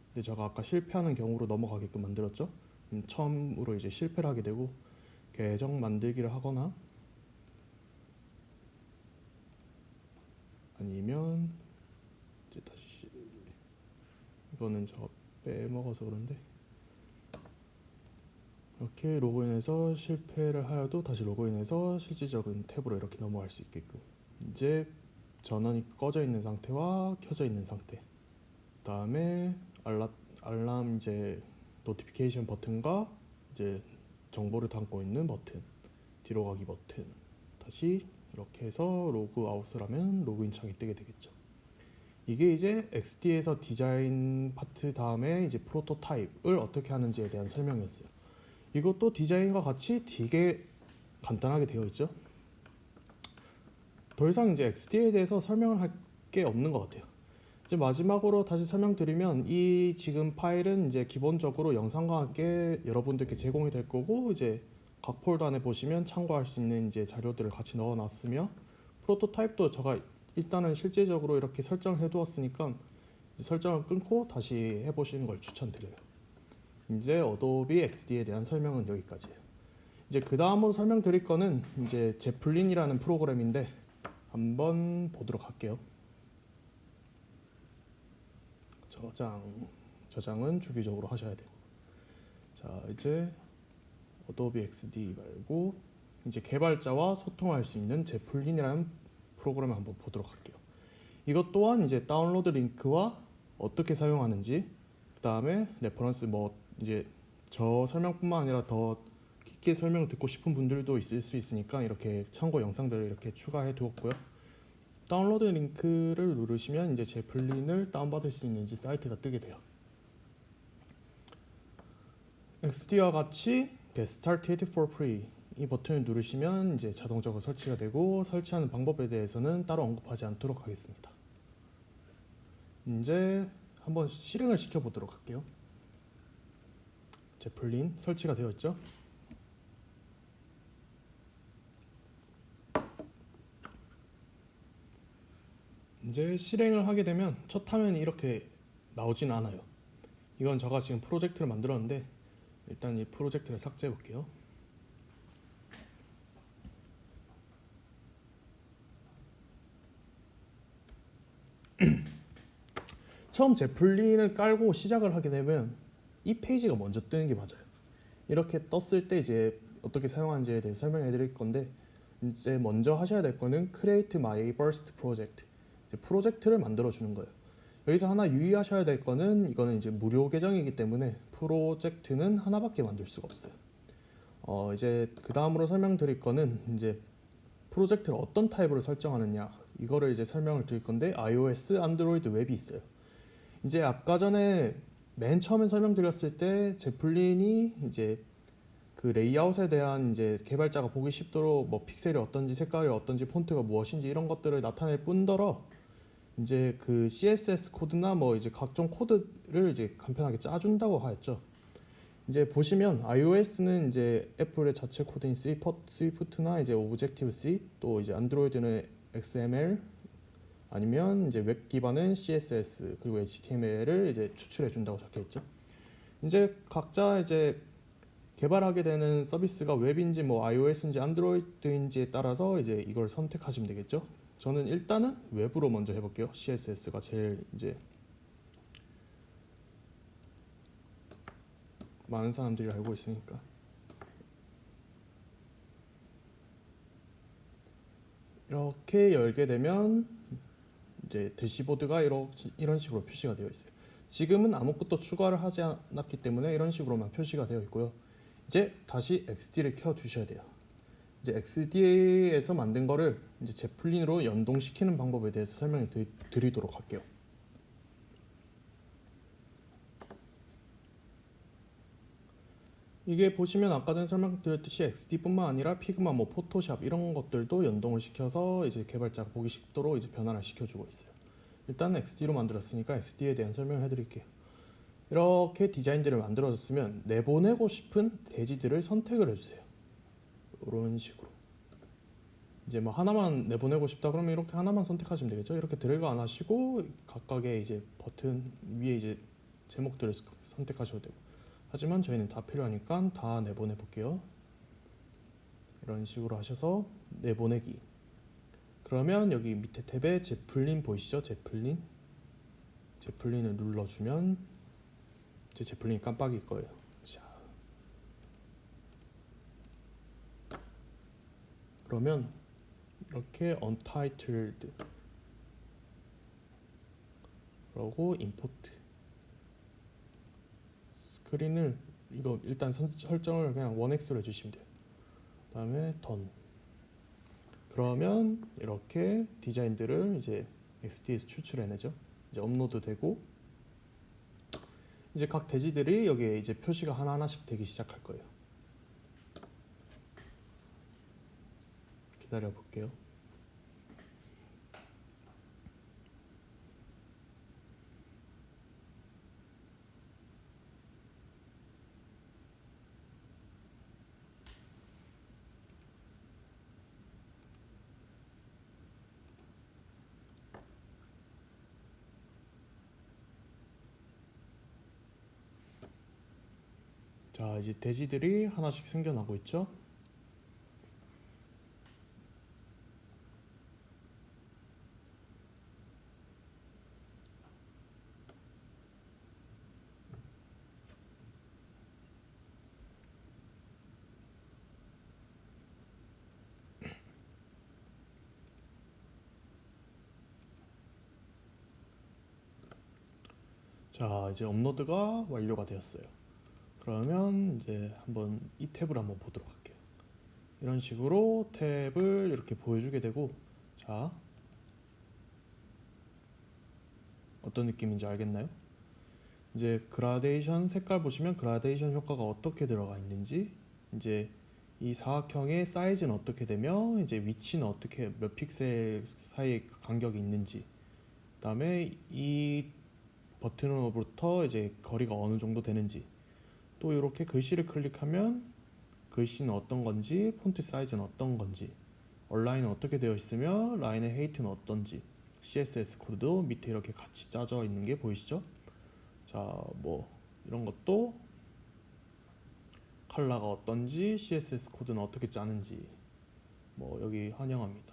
근데 제가 아까 실패하는 경우로 넘어가게끔 만들었죠. 처음으로 이제 실패를 하게 되고 계정 만들기를 하거나 아니면 이제 다시 이거는 저 빼먹어서 그런데 이렇게 로그인해서 실패를 하여도 다시 로그인해서 실질적인 탭으로 이렇게 넘어갈 수 있게끔. 이제 전원이 꺼져 있는 상태와 켜져 있는 상태, 그 다음에 알람 이제 노티피케이션 버튼과 이제 정보를 담고 있는 버튼, 뒤로 가기 버튼, 다시 이렇게 해서 로그아웃을 하면 로그인 창이 뜨게 되겠죠. 이게 이제 XD에서 디자인 파트 다음에 이제 프로토타입을 어떻게 하는지에 대한 설명이었어요. 이것도 디자인과 같이 되게 간단하게 되어 있죠. 더 이상 이제 XD에 대해서 설명을 할 게 없는 것 같아요. 이제 마지막으로 다시 설명드리면 이 지금 파일은 이제 기본적으로 영상과 함께 여러분들께 제공이 될 거고, 이제 각 폴더 안에 보시면 참고할 수 있는 이제 자료들을 같이 넣어놨으며, 프로토타입도 제가 일단은 실제적으로 이렇게 설정을 해두었으니까 설정을 끊고 다시 해보시는 걸 추천드려요. 이제 어도비 XD에 대한 설명은 여기까지예요. 이제 그 다음으로 설명드릴 거는 이제 제플린이라는 프로그램인데 한번 보도록 할게요. 저장은 주기적으로 하셔야 돼요. 자, 이제 어도비 XD 말고 이제 개발자와 소통할 수 있는 제플린이라는 프로그램을 한번 보도록 할게요. 이것 또한 이제 다운로드 링크와 어떻게 사용하는지, 그 다음에 레퍼런스 뭐 이제 저 설명뿐만 아니라 더 깊게 설명을 듣고 싶은 분들도 있을 수 있으니까 이렇게 참고 영상들을 이렇게 추가해 두었고요. 다운로드 링크를 누르시면 이제 제플린을 다운받을 수 있는 이제 사이트가 뜨게 돼요. XD와 같이 Get Started for Free 이 버튼을 누르시면 이제 자동적으로 설치가 되고, 설치하는 방법에 대해서는 따로 언급하지 않도록 하겠습니다. 이제 한번 실행을 시켜 보도록 할게요. 제플린 설치가 되어 있죠. 이제 실행을 하게 되면 첫 화면이 이렇게 나오지는 않아요. 이건 제가 지금 프로젝트를 만들었는데 일단 이 프로젝트를 삭제해 볼게요. 처음 제플린을 깔고 시작을 하게 되면 이 페이지가 먼저 뜨는 게 맞아요. 이렇게 떴을 때 이제 어떻게 사용하는지에 대해 설명해 드릴 건데, 이제 먼저 하셔야 될 거는 Create My Burst Project, 이제 프로젝트를 만들어 주는 거예요. 여기서 하나 유의하셔야 될 거는 이거는 이제 무료 계정이기 때문에 프로젝트는 하나밖에 만들 수가 없어요. 이제 그 다음으로 설명드릴 거는 이제 프로젝트를 어떤 타입으로 설정하느냐 이거를 이제 설명을 드릴 건데 iOS, 안드로이드, 웹이 있어요. 이제 아까 전에 맨 처음에 설명드렸을 때 제플린이 이제 그 레이아웃에 대한 이제 개발자가 보기 쉽도록 뭐 픽셀이 어떤지 색깔이 어떤지 폰트가 무엇인지 이런 것들을 나타낼 뿐더러 이제 그 CSS 코드나 뭐 이제 각종 코드를 이제 간편하게 짜준다고 하였죠. 이제 보시면 iOS는 이제 애플의 자체 코드인 스위프트나 이제 오브젝티브 C, 또 이제 안드로이드는 XML 아니면 이제 웹 기반은 CSS 그리고 HTML을 이제 추출해 준다고 적혀 있죠. 이제 각자 이제 개발하게 되는 서비스가 웹인지 뭐 iOS인지 안드로이드인지에 따라서 이제 이걸 선택하시면 되겠죠. 저는 일단은 웹으로 먼저 해볼게요. CSS가 제일 이제 많은 사람들이 알고 있으니까. 이렇게 열게 되면 이제 대시보드가 이런 식으로 표시가 되어 있어요. 지금은 아무것도 추가를 하지 않았기 때문에 이런 식으로만 표시가 되어 있고요. 이제 다시 XD를 켜 주셔야 돼요. 이제 XD에서 만든 거를 이제 제플린으로 연동시키는 방법에 대해서 설명을 드리도록 할게요. 이게 보시면 아까 전에 설명드렸듯이 XD뿐만 아니라 피그마, 뭐 포토샵 이런 것들도 연동을 시켜서 이제 개발자가 보기 쉽도록 이제 변화를 시켜주고 있어요. 일단 XD로 만들었으니까 XD에 대한 설명을 해드릴게요. 이렇게 디자인들을 만들어졌으면 내보내고 싶은 대지들을 선택을 해주세요. 이런 식으로. 이제 뭐 하나만 내보내고 싶다 그러면 이렇게 하나만 선택하시면 되겠죠. 이렇게 드래그 안 하시고 각각의 이제 버튼 위에 이제 제목들을 선택하셔도 되고. 하지만 저희는 다 필요하니까 다 내보내 볼게요. 이런 식으로 하셔서 내보내기. 그러면 여기 밑에 탭에 제플린 보이시죠? 제플린을 눌러주면 이제 제플린이 깜빡일 거예요. 자, 그러면 이렇게 untitled 그러고 import 스크린을 이거 일단 설정을 그냥 1x로 해주시면 돼요. 그 다음에 done. 그러면 이렇게 디자인들을 이제 XD에서 추출해내죠. 이제 업로드 되고 이제 각 대지들이 여기에 이제 표시가 하나하나씩 되기 시작할 거예요. 기다려 볼게요. 자, 이제 대지들이 하나씩 생겨나고 있죠. 자, 이제 업로드가 완료가 되었어요. 그러면 이제 한번 이 탭을 한번 보도록 할게요. 이런 식으로 탭을 이렇게 보여주게 되고, 자, 어떤 느낌인지 알겠나요? 이제 그라데이션 색깔 보시면 그라데이션 효과가 어떻게 들어가 있는지, 이제 이 사각형의 사이즈는 어떻게 되며 이제 위치는 어떻게 몇 픽셀 사이에 간격이 있는지, 그다음에 이 버튼으로부터 이제 거리가 어느 정도 되는지, 또 이렇게 글씨를 클릭하면 글씨는 어떤 건지, 폰트 사이즈는 어떤 건지, 얼라인은 어떻게 되어 있으며 라인의 헤이트는 어떤지, CSS 코드도 밑에 이렇게 같이 짜져 있는 게 보이시죠? 자, 뭐 이런 것도 컬러가 어떤지, CSS 코드는 어떻게 짜는지, 뭐 여기 환영합니다.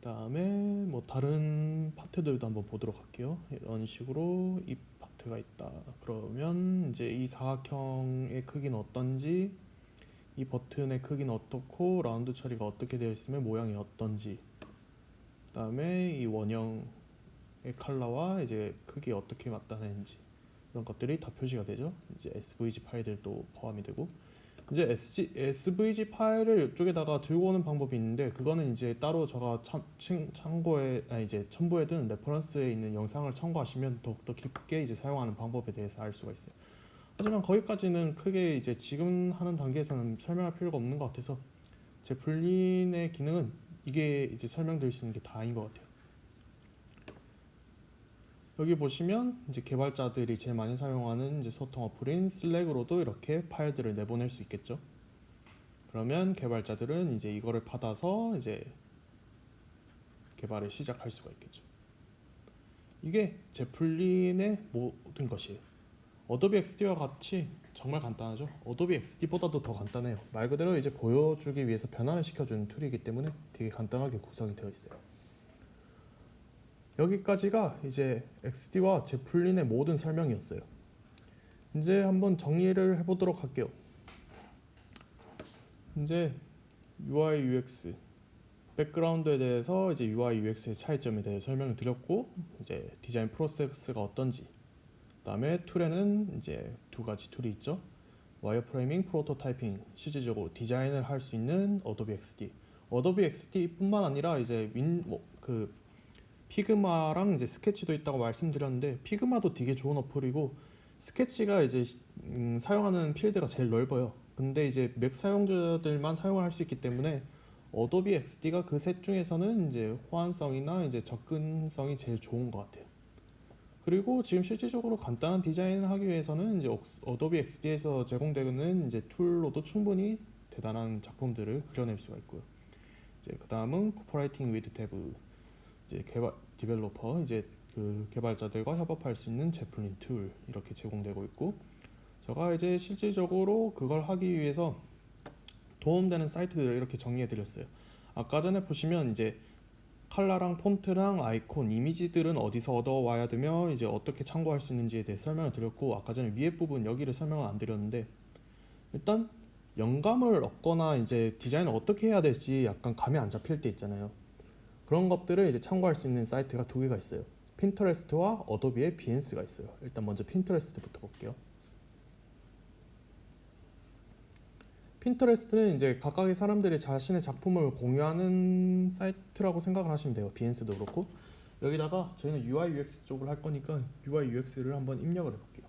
그다음에 뭐 다른 파트들도 한번 보도록 할게요. 이런 식으로 이 파트가 있다. 그러면 이제 이 사각형의 크기는 어떤지, 이 버튼의 크기는 어떻고, 라운드 처리가 어떻게 되어 있으면 모양이 어떤지, 그다음에 이 원형 컬러와 이제 크기에 어떻게 나타내는지 이런 것들이 다 표시가 되죠. 이제 SVG 파일들도 포함이 되고 이제 SVG 파일을 이쪽에다가 들고 오는 방법이 있는데 그거는 이제 따로 제가 참고에 이제 첨부해둔 레퍼런스에 있는 영상을 참고하시면 더욱더 깊게 이제 사용하는 방법에 대해서 알 수가 있어요. 하지만 거기까지는 크게 이제 지금 하는 단계에서는 설명할 필요가 없는 것 같아서 제플린의 기능은 이게 이제 설명드릴 수 있는 게 다인 것 같아요. 여기 보시면 이제 개발자들이 제일 많이 사용하는 이제 소통 어플인 슬랙으로도 이렇게 파일들을 내보낼 수 있겠죠. 그러면 개발자들은 이제 이거를 받아서 이제 개발을 시작할 수가 있겠죠. 이게 제플린의 모든 것이에요. 어도비 XD와 같이 정말 간단하죠. 어도비 XD보다도 더 간단해요. 말 그대로 이제 보여주기 위해서 변환을 시켜주는 툴이기 때문에 되게 간단하게 구성이 되어 있어요. 여기까지가 이제 XD와 제플린의 모든 설명이었어요. 이제 한번 정리를 해보도록 할게요. 이제 UI UX 백그라운드에 대해서 이제 UI UX의 차이점에 대해 설명을 드렸고 이제 디자인 프로세스가 어떤지 그다음에 툴에는 이제 두 가지 툴이 있죠. 와이어프레이밍, 프로토타이핑 실질적으로 디자인을 할 수 있는 어도비 XD. 어도비 XD뿐만 아니라 이제 피그마랑 이제 스케치도 있다고 말씀드렸는데 피그마도 되게 좋은 어플이고 스케치가 이제 사용하는 필드가 제일 넓어요. 근데 이제 맥 사용자들만 사용을 할 수 있기 때문에 어도비 XD가 그 셋 중에서는 이제 호환성이나 이제 접근성이 제일 좋은 것 같아요. 그리고 지금 실질적으로 간단한 디자인을 하기 위해서는 이제 어도비 XD에서 제공되는 이제 툴로도 충분히 대단한 작품들을 그려낼 수가 있고요. 이제 그 다음은 코퍼레이팅 위드 탭 이제 디벨로퍼 이제 그 개발자들과 협업할 수 있는 제플린 툴 이렇게 제공되고 있고 제가 이제 실질적으로 그걸 하기 위해서 도움되는 사이트들을 이렇게 정리해 드렸어요. 아까 전에 보시면 이제 컬러랑 폰트랑 아이콘, 이미지들은 어디서 얻어와야 되며 이제 어떻게 참고할 수 있는지에 대해 설명을 드렸고 아까 전에 위에 부분 여기를 설명을 안 드렸는데 일단 영감을 얻거나 이제 디자인을 어떻게 해야 될지 약간 감이 안 잡힐 때 있잖아요. 그런 것들을 이제 참고할 수 있는 사이트가 두 개가 있어요. 핀터레스트와 어도비의 비엔스가 있어요. 일단 먼저 핀터레스트부터 볼게요. 핀터레스트는 이제 각각의 사람들이 자신의 작품을 공유하는 사이트라고 생각을 하시면 돼요. 비엔스도 그렇고 여기다가 저희는 UI UX 쪽을 할 거니까 UI UX를 한번 입력을 해볼게요.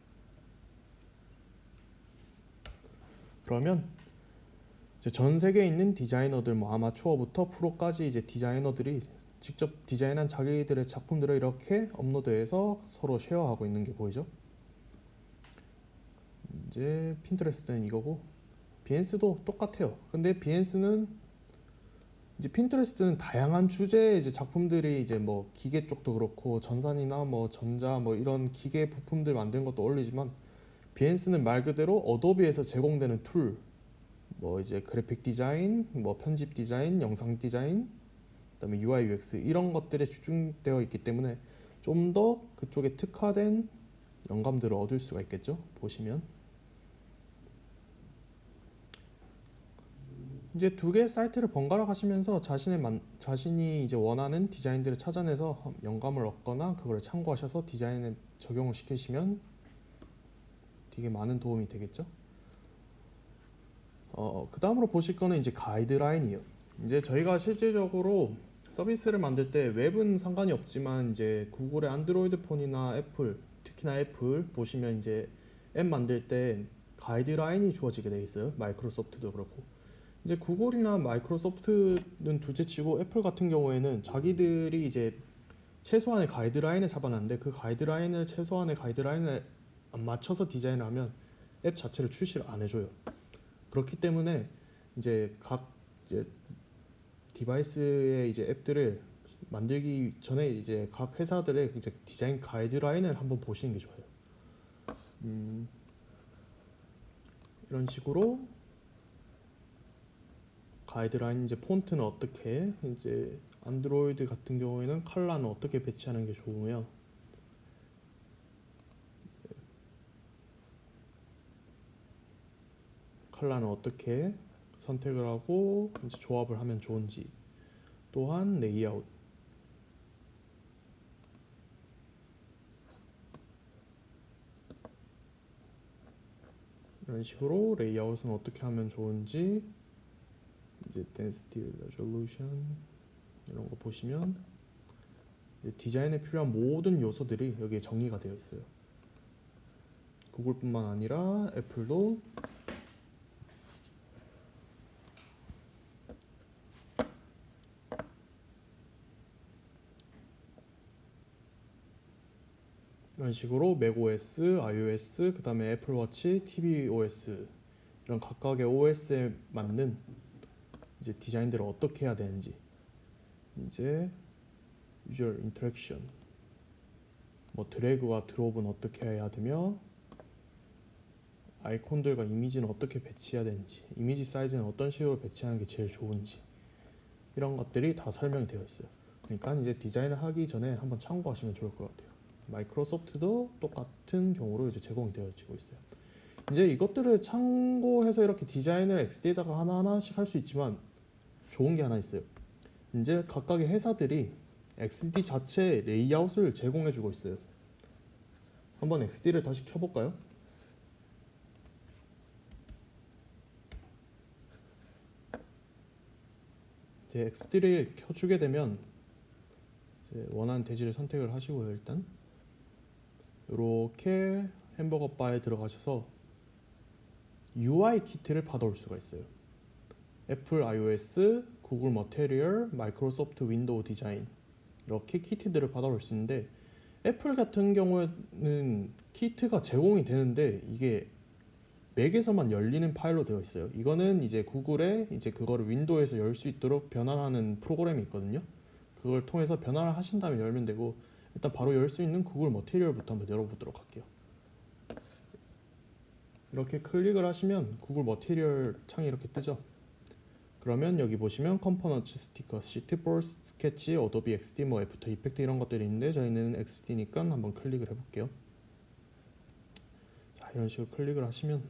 그러면 이제 전 세계에 있는 디자이너들 뭐 아마추어부터 프로까지 이제 디자이너들이 직접 디자인한 자기들의 작품들을 이렇게 업로드해서 서로 쉐어하고 있는 게 보이죠? 이제 핀터레스트는 이거고 비엔스도 똑같아요. 근데 비엔스는 이제 핀터레스트는 다양한 주제의 이제 작품들이 이제 뭐 기계 쪽도 그렇고 전산이나 뭐 전자 뭐 이런 기계 부품들 만드는 것도 올리지만 비엔스는 말 그대로 어도비에서 제공되는 툴 뭐 이제 그래픽 디자인, 뭐 편집 디자인, 영상 디자인, 그다음에 UI UX 이런 것들에 집중되어 있기 때문에 좀 더 그쪽에 특화된 영감들을 얻을 수가 있겠죠. 보시면 이제 두 개의 사이트를 번갈아 가시면서 자신이 이제 원하는 디자인들을 찾아내서 영감을 얻거나 그걸 참고하셔서 디자인에 적용을 시키시면 되게 많은 도움이 되겠죠. 그 다음으로 보실 거는 이제 가이드라인이에요. 이제 저희가 실질적으로 서비스를 만들 때 웹은 상관이 없지만 이제 구글의 안드로이드 폰이나 애플, 특히나 애플 보시면 이제 앱 만들 때 가이드라인이 주어지게 돼 있어요. 마이크로소프트도 그렇고. 이제 구글이나 마이크로소프트는 둘째치고 애플 같은 경우에는 자기들이 이제 최소한의 가이드라인을 잡아놨는데 그 가이드라인을 최소한의 가이드라인에 안 맞춰서 디자인을 하면 앱 자체를 출시를 안 해줘요. 그렇기 때문에 이제 각 이제 디바이스의 이제 앱들을 만들기 전에 이제 각 회사들의 이제 디자인 가이드라인을 한번 보시는 게 좋아요. 이런 식으로 가이드라인 이제 폰트는 어떻게 이제 안드로이드 같은 경우에는 컬러는 어떻게 배치하는 게 좋으며 컬러는 어떻게 선택을 하고 이제 조합을 하면 좋은지 또한 레이아웃 이런 식으로 레이아웃은 어떻게 하면 좋은지 이제 density resolution 이런 거 보시면 디자인에 필요한 모든 요소들이 여기에 정리가 되어 있어요. 구글뿐만 아니라 애플도 이런 식으로 macOS, iOS, 그 다음에 애플워치, tvOS 이런 각각의 OS에 맞는 이제 디자인들을 어떻게 해야 되는지 이제 유저 인터랙션 뭐 드래그와 드롭은 어떻게 해야 되며 아이콘들과 이미지는 어떻게 배치해야 되는지 이미지 사이즈는 어떤 식으로 배치하는 게 제일 좋은지 이런 것들이 다 설명이 되어 있어요. 그러니까 이제 디자인을 하기 전에 한번 참고하시면 좋을 것 같아요. 마이크로소프트도 똑같은 경우로 이제 제공이 되어지고 있어요. 이제 이것들을 참고해서 이렇게 디자인을 XD에다가 하나하나씩 할 수 있지만 좋은 게 하나 있어요. 이제 각각의 회사들이 XD 자체 레이아웃을 제공해주고 있어요. 한번 XD를 다시 켜볼까요? 이제 XD를 켜주게 되면 이제 원하는 대지를 선택을 하시고요. 일단 이렇게 햄버거 바에 들어가셔서 UI 키트를 받아올 수가 있어요. 애플 iOS, 구글 머테리얼, 마이크로소프트 윈도우 디자인 이렇게 키트들을 받아올 수 있는데 애플 같은 경우에는 키트가 제공이 되는데 이게 맥에서만 열리는 파일로 되어 있어요. 이거는 이제 구글에 이제 그거를 윈도우에서 열 수 있도록 변환하는 프로그램이 있거든요. 그걸 통해서 변환을 하신 다음에 열면 되고 일단 바로 열 수 있는 구글 머티리얼부터 한번 열어보도록 할게요. 이렇게 클릭을 하시면 구글 머티리얼 창이 이렇게 뜨죠. 그러면 여기 보시면 컴포넌트, 스티커, 시트볼, 스케치, 어도비 XD, 뭐 애프터 이펙트 이런 것들이 있는데 저희는 XD니까 한번 클릭을 해볼게요. 자, 이런 식으로 클릭을 하시면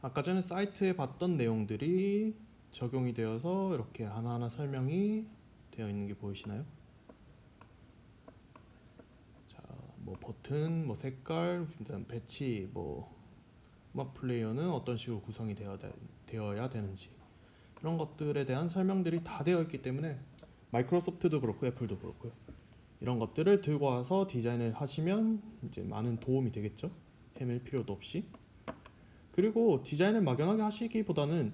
아까 전에 사이트에 봤던 내용들이 적용이 되어서 이렇게 하나하나 설명이 되어 있는 게 보이시나요? 자, 뭐 버튼, 뭐 색깔, 일단 배치, 뭐 음악 플레이어는 어떤 식으로 구성이 되어야 되는지 이런 것들에 대한 설명들이 다 되어 있기 때문에 마이크로소프트도 그렇고 애플도 그렇고요. 이런 것들을 들고 와서 디자인을 하시면 이제 많은 도움이 되겠죠. 헤맬 필요도 없이. 그리고 디자인을 막연하게 하시기보다는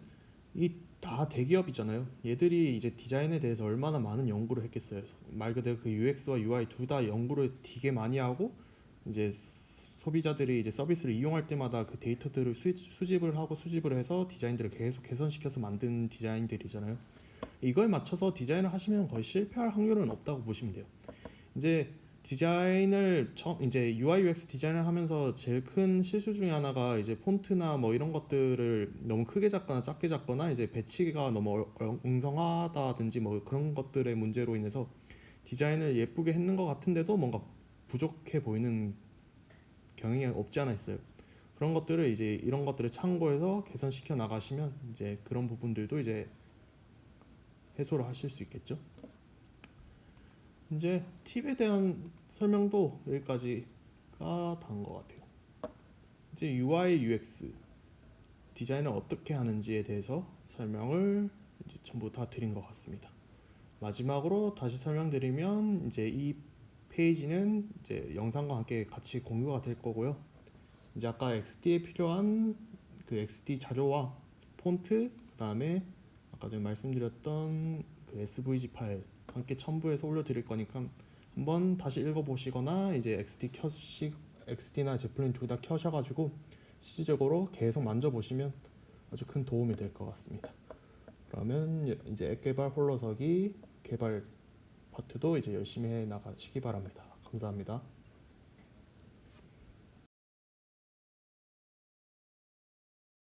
이 다 대기업이잖아요. 얘들이 이제 디자인에 대해서 얼마나 많은 연구를 했겠어요. 말 그대로 그 UX와 UI 둘 다 연구를 되게 많이 하고 이제 소비자들이 이제 서비스를 이용할 때마다 그 데이터들을 수집을 하고 수집을 해서 디자인들을 계속 개선시켜서 만든 디자인들이잖아요. 이걸 맞춰서 디자인을 하시면 거의 실패할 확률은 없다고 보시면 돼요. 이제 디자인을 이제 UI UX 디자인을 하면서 제일 큰 실수 중에 하나가 이제 폰트나 뭐 이런 것들을 너무 크게 잡거나 작게 잡거나 이제 배치가 너무 엉성하다든지 뭐 그런 것들의 문제로 인해서 디자인을 예쁘게 했는 것 같은데도 뭔가 부족해 보이는 경향이 없지 않아 있어요. 그런 것들을 이제 이런 것들을 참고해서 개선시켜 나가시면 이제 그런 부분들도 이제 해소를 하실 수 있겠죠. 이제 팁에 대한 설명도 여기까지가 다인 것 같아요. 이제 UI, UX 디자인을 어떻게 하는지에 대해서 설명을 이제 전부 다 드린 것 같습니다. 마지막으로 다시 설명드리면 이제 이 페이지는 이제 영상과 함께 같이 공유가 될 거고요. 이제 아까 XD에 필요한 그 XD 자료와 폰트, 그다음에 아까 전에 말씀드렸던 그 SVG 파일 함께 첨부해서 올려드릴 거니까 한번 다시 읽어보시거나 이제 XD나 제플린 둘 다 켜셔가지고 실질적으로 계속 만져보시면 아주 큰 도움이 될 것 같습니다. 그러면 이제 앱 개발 홀로서기 개발 파트도 이제 열심히 해 나가시기 바랍니다. 감사합니다.